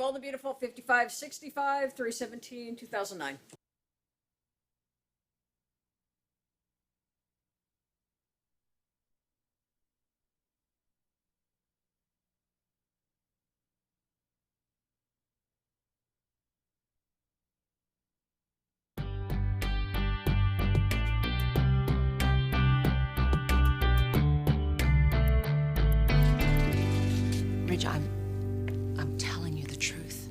Bold and Beautiful, 5565, 317, 2009. Ridge, I'm telling you the truth.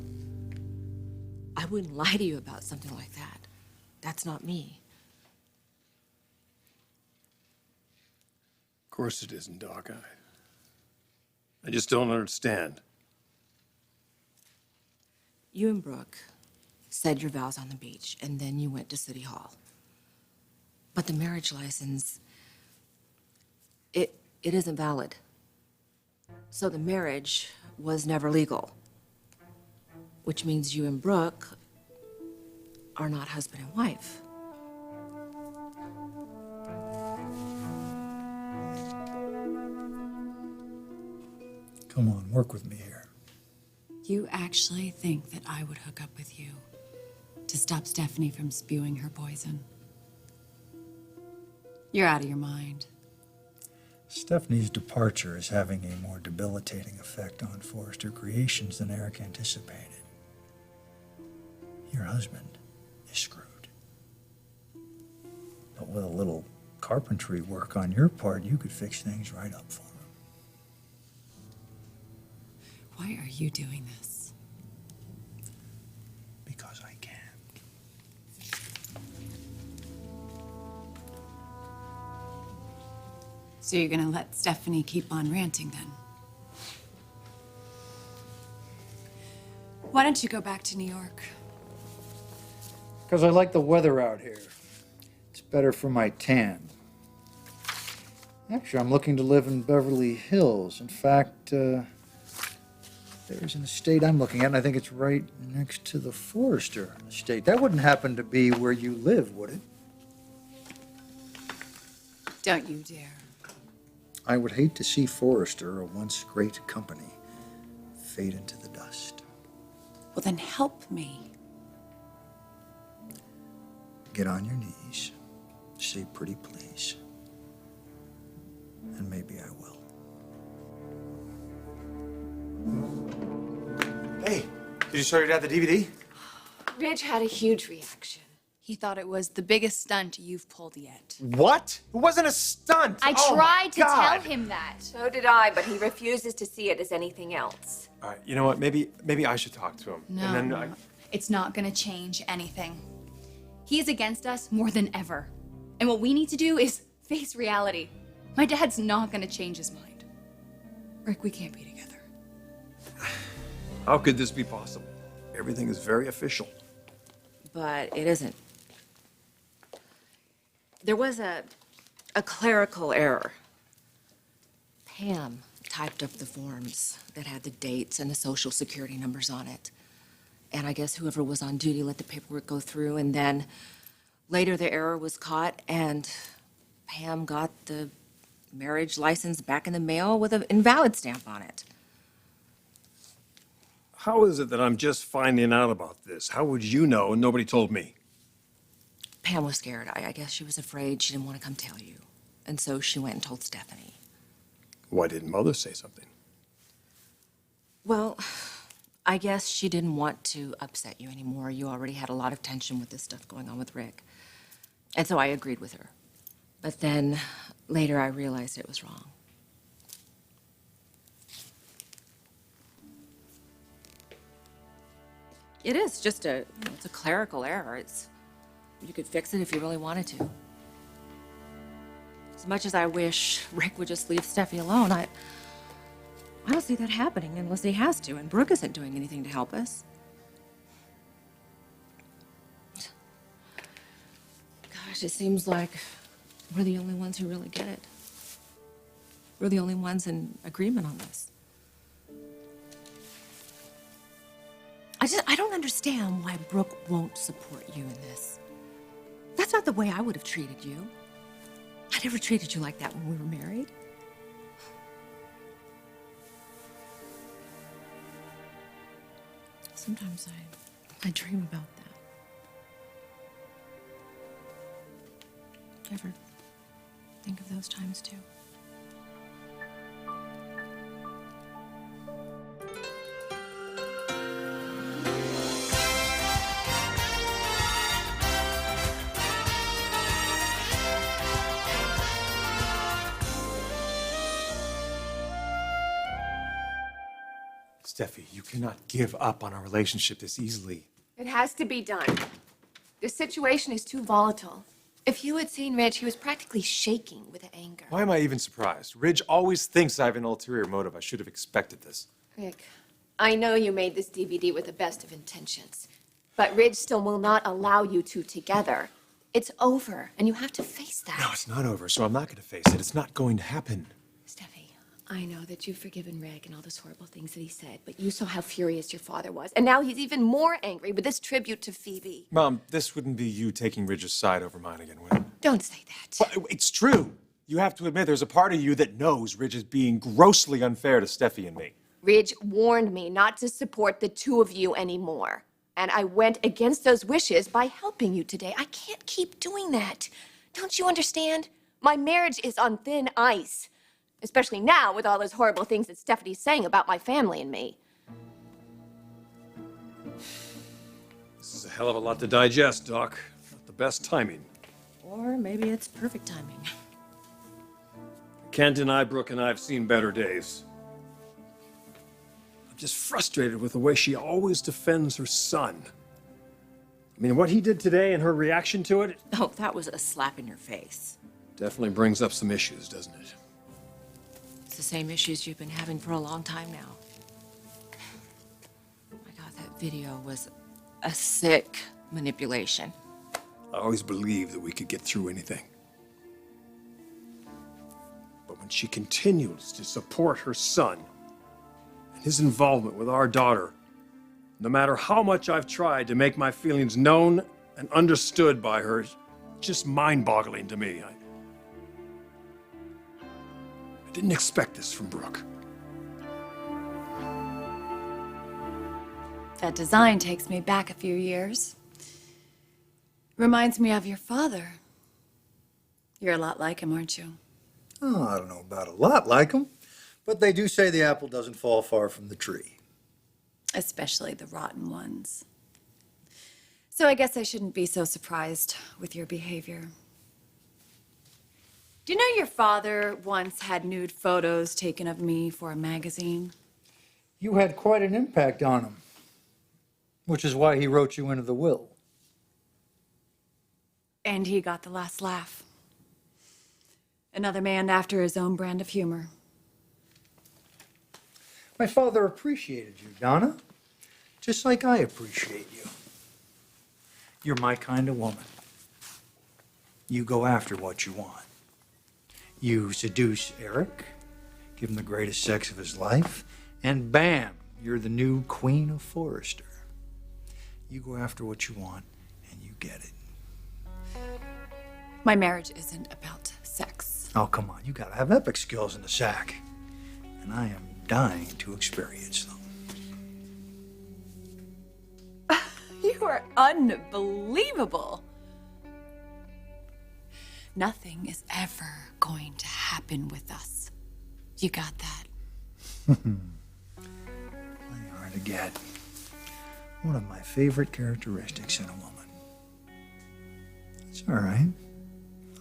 I wouldn't lie to you about something like that. That's not me. Of course it isn't, Doc. I just don't understand. You and Brooke said your vows on the beach, and then you went to City Hall. But the marriage license, it isn't valid. So the marriage was never legal, which means you and Brooke are not husband and wife. Come on, work with me here. You actually think that I would hook up with you to stop Stephanie from spewing her poison? You're out of your mind. Stephanie's departure is having a more debilitating effect on Forrester Creations than Eric anticipated. Your husband is screwed. But with a little carpentry work on your part, you could fix things right up for him. Why are you doing this? Because I can. So you're gonna let Stephanie keep on ranting then? Why don't you go back to New York? Because I like the weather out here. It's better for my tan. Actually, I'm looking to live in Beverly Hills. In fact, there's an estate I'm looking at, and I think it's right next to the Forrester estate. That wouldn't happen to be where you live, would it? Don't you dare. I would hate to see Forrester, a once great company, fade into the dust. Well, then help me. Get on your knees, say pretty please, and maybe I will. Hey, did you show your dad the DVD? Ridge had a huge reaction. He thought it was the biggest stunt you've pulled yet. What? It wasn't a stunt. I Oh, tried to God. tell him that. So did I, but he refuses to see it as anything else. All right, you know what? Maybe I should talk to him. No, And then it's not gonna change anything. He is against us more than ever. And what we need to do is face reality. My dad's not gonna change his mind. Rick, we can't be together. How could this be possible? Everything is very official. But it isn't. There was a clerical error. Pam typed up the forms that had the dates and the social security numbers on it. And I guess whoever was on duty let the paperwork go through, and then later the error was caught, and Pam got the marriage license back in the mail with an invalid stamp on it. How is it that I'm just finding out about this? How would you know and nobody told me? Pam was scared. I guess she was afraid. She didn't want to come tell you. And so she went and told Stephanie. Why didn't Mother say something? Well, I guess she didn't want to upset you anymore. You already had a lot of tension with this stuff going on with Rick. And so I agreed with her. But then later I realized it was wrong. It is just it's a clerical error. You could fix it if you really wanted to. As much as I wish Rick would just leave Steffi alone, I don't see that happening unless he has to, and Brooke isn't doing anything to help us. Gosh, it seems like we're the only ones who really get it. We're the only ones in agreement on this. I don't understand why Brooke won't support you in this. That's not the way I would have treated you. I never treated you like that when we were married. Sometimes I dream about that. Ever think of those times too? Steffi, you cannot give up on our relationship this easily. It has to be done. The situation is too volatile. If you had seen Rich, he was practically shaking with anger. Why am I even surprised? Ridge always thinks I have an ulterior motive. I should have expected this. Rick, I know you made this DVD with the best of intentions, but Ridge still will not allow you two together. It's over, and you have to face that. No, it's not over, so I'm not going to face it. It's not going to happen. Steffi, I know that you've forgiven Rick and all those horrible things that he said, but you saw how furious your father was, and now he's even more angry with this tribute to Phoebe. Mom, this wouldn't be you taking Ridge's side over mine again, would it? Don't say that. Well, it's true. You have to admit there's a part of you that knows Ridge is being grossly unfair to Steffi and me. Ridge warned me not to support the two of you anymore. And I went against those wishes by helping you today. I can't keep doing that. Don't you understand? My marriage is on thin ice. Especially now with all those horrible things that Stephanie's saying about my family and me. This is a hell of a lot to digest, Doc. Not the best timing. Or maybe it's perfect timing. Can't deny Brooke and I have seen better days. I'm just frustrated with the way she always defends her son. I mean, what he did today and her reaction to it Oh, that was a slap in your face. definitely brings up some issues, doesn't it? It's the same issues you've been having for a long time now. Oh my God, that video was a sick manipulation. I always believed that we could get through anything. But when she continues to support her son and his involvement with our daughter, no matter how much I've tried to make my feelings known and understood by her, it's just mind-boggling to me. I didn't expect this from Brooke. That design takes me back a few years. Reminds me of your father. You're a lot like him, aren't you? Oh, I don't know about a lot like them, but they do say the apple doesn't fall far from the tree. Especially the rotten ones. So I guess I shouldn't be so surprised with your behavior. Do you know your father once had nude photos taken of me for a magazine? You had quite an impact on him, which is why he wrote you into the will. And he got the last laugh. Another man after his own brand of humor. My father appreciated you, Donna, just like I appreciate you. You're my kind of woman. You go after what you want. You seduce Eric, give him the greatest sex of his life, and bam, you're the new Queen of Forrester. You go after what you want, and you get it. My marriage isn't about sex. Oh, come on, you gotta have epic skills in the sack. And I am dying to experience them. You are unbelievable. Nothing is ever going to happen with us. You got that? They are to get. One of my favorite characteristics in a woman. It's all right.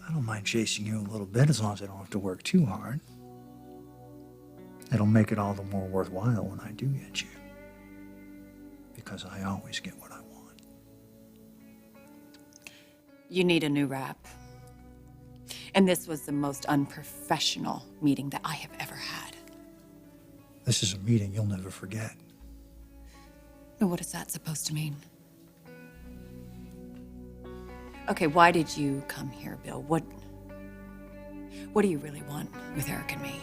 I don't mind chasing you a little bit as long as I don't have to work too hard. It'll make it all the more worthwhile when I do get you. Because I always get what I want. You need a new rap. And this was the most unprofessional meeting that I have ever had. This is a meeting you'll never forget. And what is that supposed to mean? Okay, why did you come here, Bill? What do you really want with Eric and me?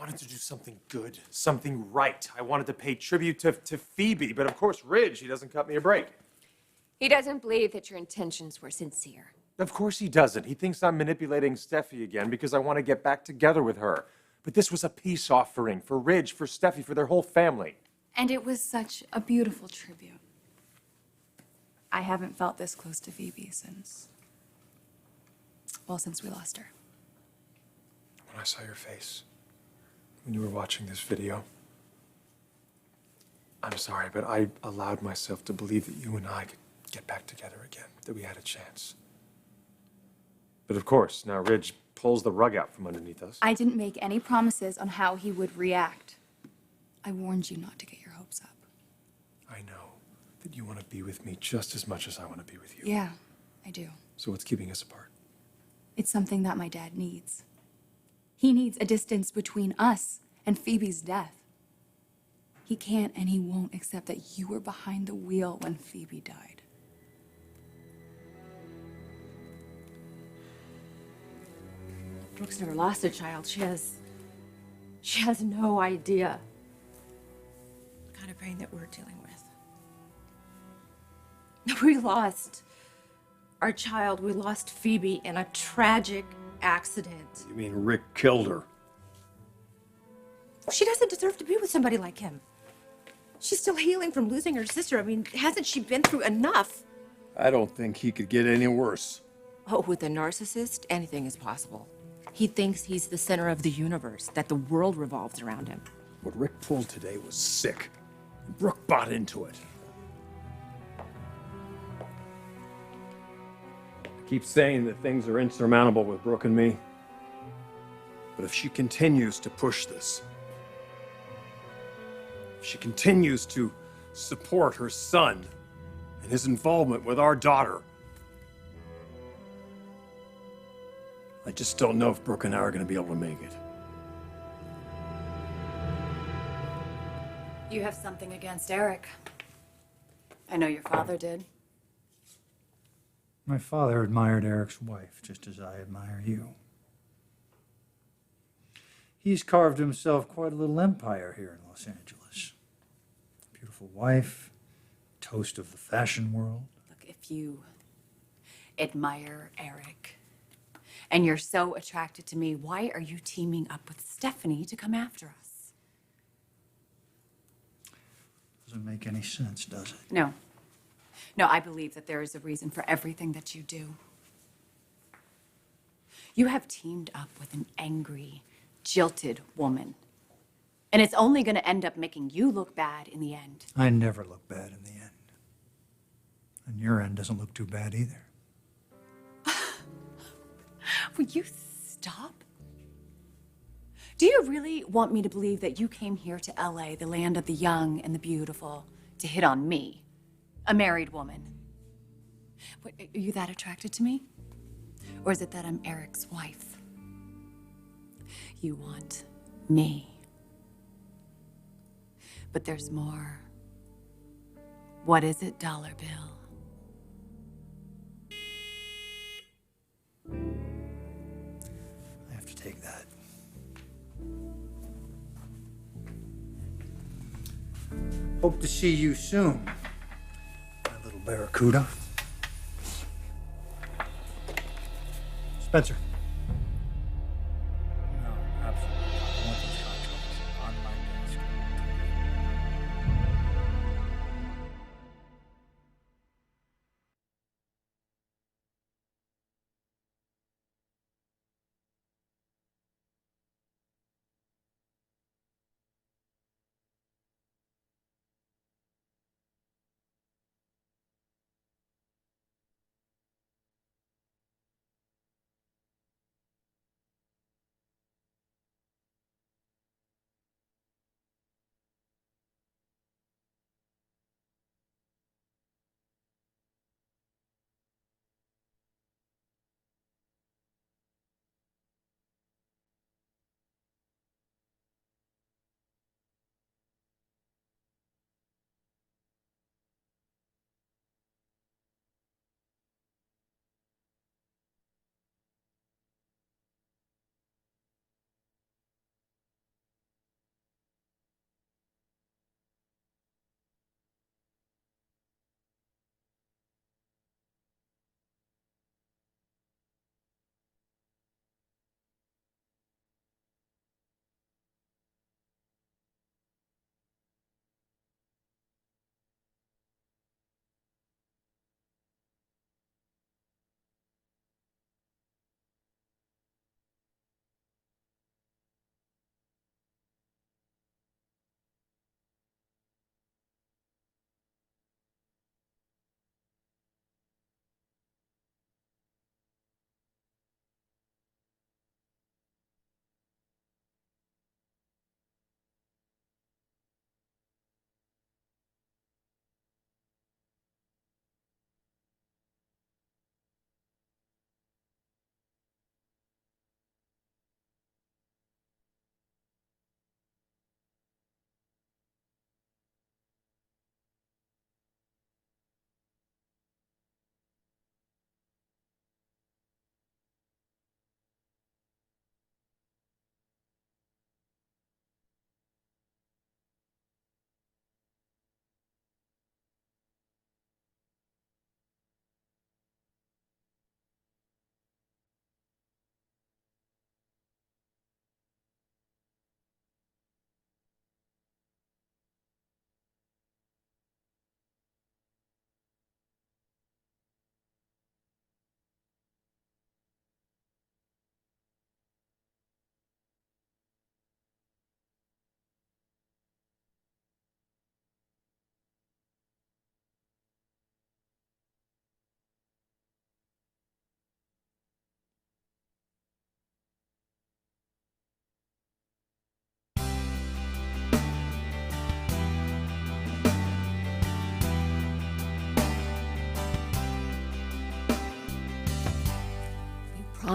wanted to do something good, something right. I wanted to pay tribute to Phoebe, but of course, Ridge, he doesn't cut me a break. He doesn't believe that your intentions were sincere. Of course he doesn't. He thinks I'm manipulating Steffi again because I want to get back together with her. But this was a peace offering for Ridge, for Steffi, for their whole family. And it was such a beautiful tribute. I haven't felt this close to Phoebe since we lost her. When I saw your face, when you were watching this video, I'm sorry, but I allowed myself to believe that you and I could get back together again, that we had a chance. But of course, now Ridge pulls the rug out from underneath us. I didn't make any promises on how he would react. I warned you not to get your hopes up. I know that you want to be with me just as much as I want to be with you. Yeah, I do. So what's keeping us apart? It's something that my dad needs. He needs a distance between us and Phoebe's death. He can't and he won't accept that you were behind the wheel when Phoebe died. Brooke's never lost a child. She has no idea the kind of pain that we're dealing with. We lost our child. We lost Phoebe in a tragic accident. You mean Rick killed her? She doesn't deserve to be with somebody like him. She's still healing from losing her sister. I mean, hasn't she been through enough? I don't think he could get any worse. Oh, with a narcissist, anything is possible. He thinks he's the center of the universe, that the world revolves around him. What Rick pulled today was sick. Brooke bought into it. I keep saying that things are insurmountable with Brooke and me. But if she continues to push this, if she continues to support her son and his involvement with our daughter, I just don't know if Brooke and I are going to be able to make it. You have something against Eric. I know your father did. My father admired Eric's wife, just as I admire you. He's carved himself quite a little empire here in Los Angeles. Beautiful wife, toast of the fashion world. Look, if you admire Eric and you're so attracted to me, why are you teaming up with Stephanie to come after us? Doesn't make any sense, does it? No. No, I believe that there is a reason for everything that you do. You have teamed up with an angry, jilted woman. And it's only going to end up making you look bad in the end. I never look bad in the end. And your end doesn't look too bad either. Will you stop? Do you really want me to believe that you came here to LA, the land of the young and the beautiful, to hit on me, a married woman? What, are you that attracted to me? Or is it that I'm Eric's wife? You want me. But there's more. What is it, Dollar Bill? I have to take that. Hope to see you soon, my little barracuda. Spencer. No, absolutely not. I want those contracts on my desk.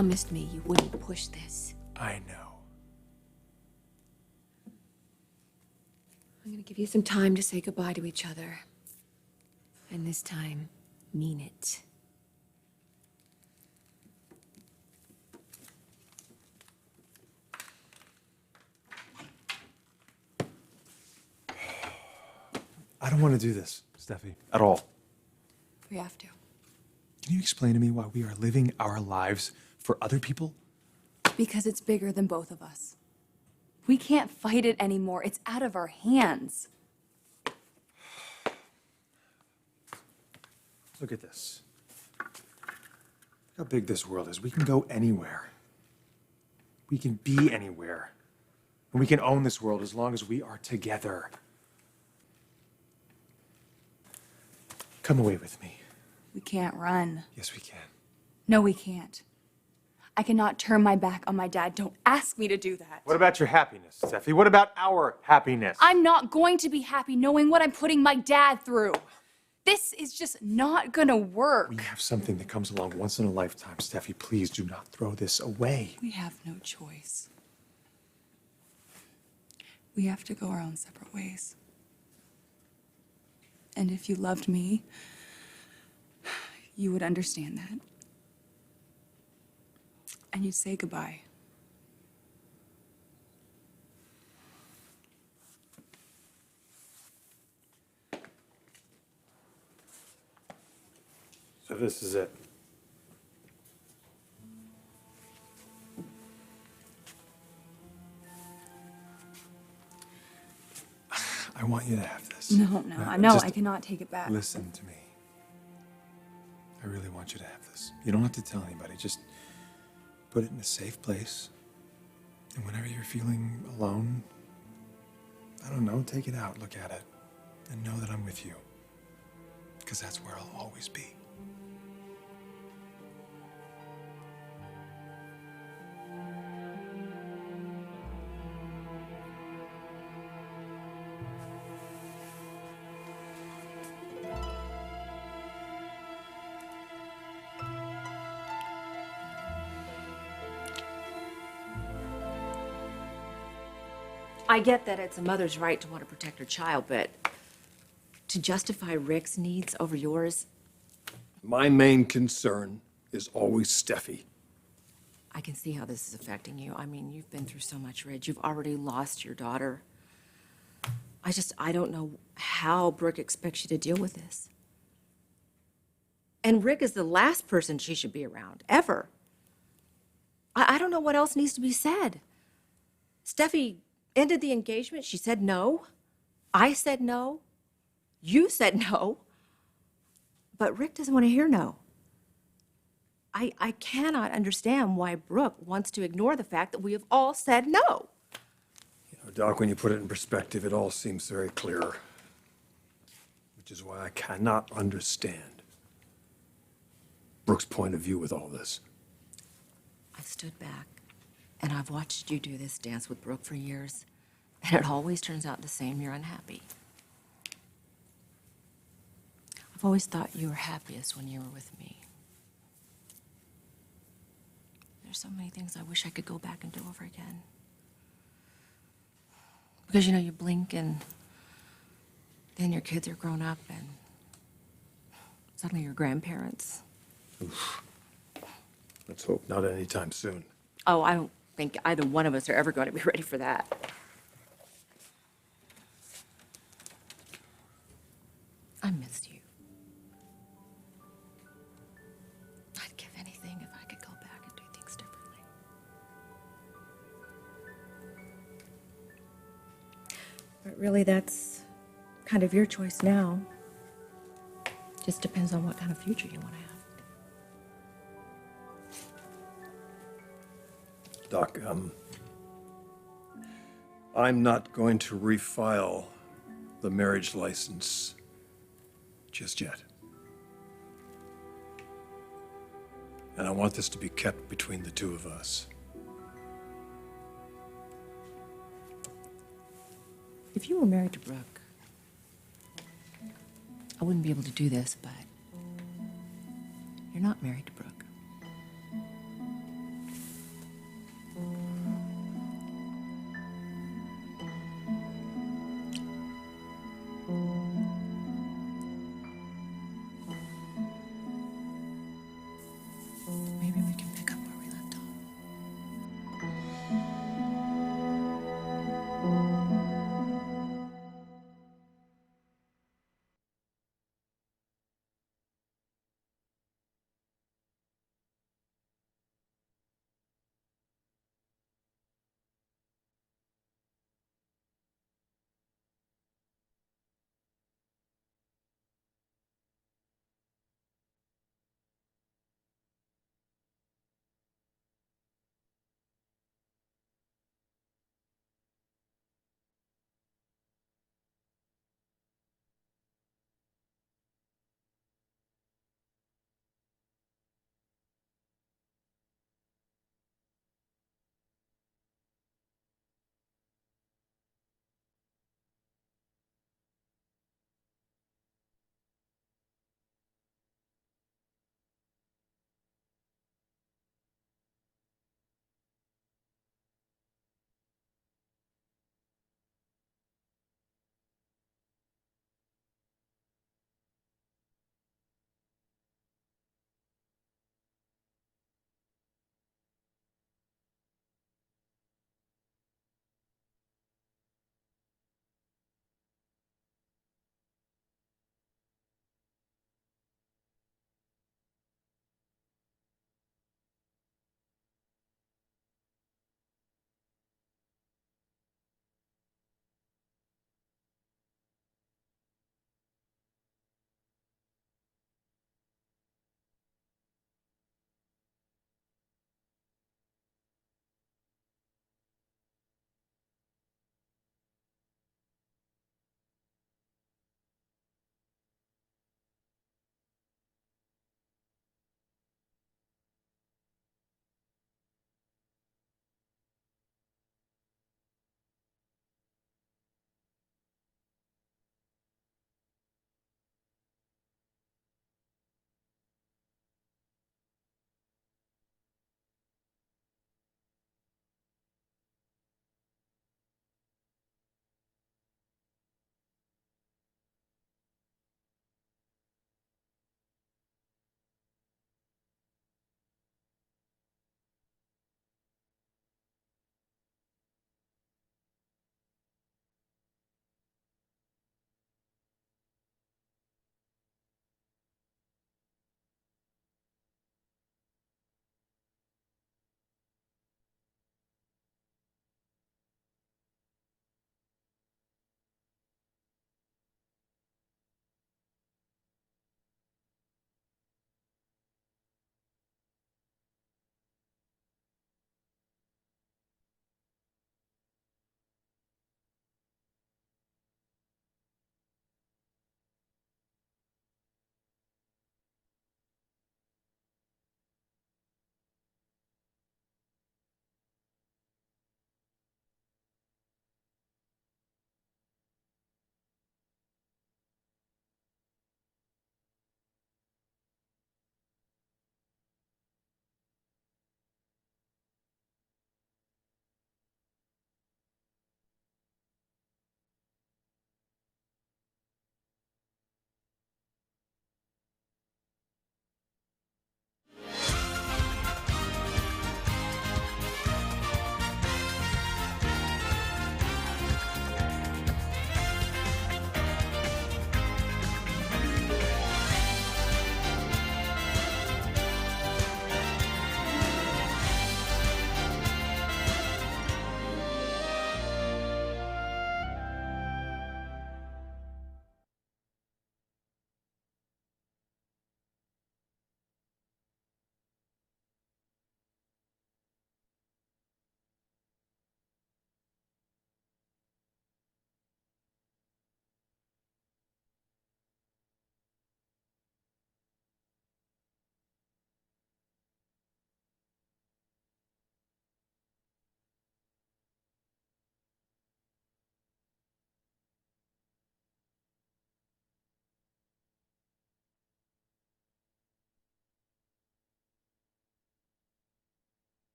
promised me you wouldn't push this. I know. I'm gonna give you some time to say goodbye to each other. And this time, mean it. I don't want to do this, Steffi, at all. We have to. Can you explain to me why we are living our lives for other people? Because it's bigger than both of us. We can't fight it anymore. It's out of our hands. Look at this. Look how big this world is. We can go anywhere. We can be anywhere. And we can own this world as long as we are together. Come away with me. We can't run. Yes, we can. No, we can't. I cannot turn my back on my dad. Don't ask me to do that. What about your happiness, Steffi? What about our happiness? I'm not going to be happy knowing what I'm putting my dad through. This is just not gonna work. We have something that comes along once in a lifetime, Steffi. Please do not throw this away. We have no choice. We have to go our own separate ways. And if you loved me, you would understand that. And you'd say goodbye. So this is it. I want you to have this. No, Just I cannot take it back. Listen to me. I really want you to have this. You don't have to tell anybody. Just put it in a safe place. And whenever you're feeling alone, I don't know, take it out, look at it, and know that I'm with you. Because that's where I'll always be. I get that it's a mother's right to want to protect her child, but to justify Rick's needs over yours, My main concern is always Steffi. I can see how this is affecting you. I mean, you've been through so much, Ridge. You've already lost your daughter. I don't know how Brooke expects you to deal with this. And Rick is the last person she should be around, ever. I don't know what else needs to be said. Steffi ended the engagement. She said no. I said no. You said no. But Rick doesn't want to hear no. I cannot understand why Brooke wants to ignore the fact that we have all said no. Doc, when you put it in perspective, it all seems very clear. Which is why I cannot understand Brooke's point of view with all this. I've stood back, and I've watched you do this dance with Brooke for years, and it always turns out the same. You're unhappy. I've always thought you were happiest when you were with me. There's so many things I wish I could go back and do over again. Because, you know, you blink and then your kids are grown up and suddenly you're grandparents. Let's hope not anytime soon. Oh, I don't think either one of us are ever going to be ready for that. I missed you. I'd give anything if I could go back and do things differently. But really, that's kind of your choice now. Just depends on what kind of future you want to have. Doc, I'm not going to refile the marriage license just yet. And I want this to be kept between the two of us. If you were married to Brooke, I wouldn't be able to do this, but you're not married to Brooke.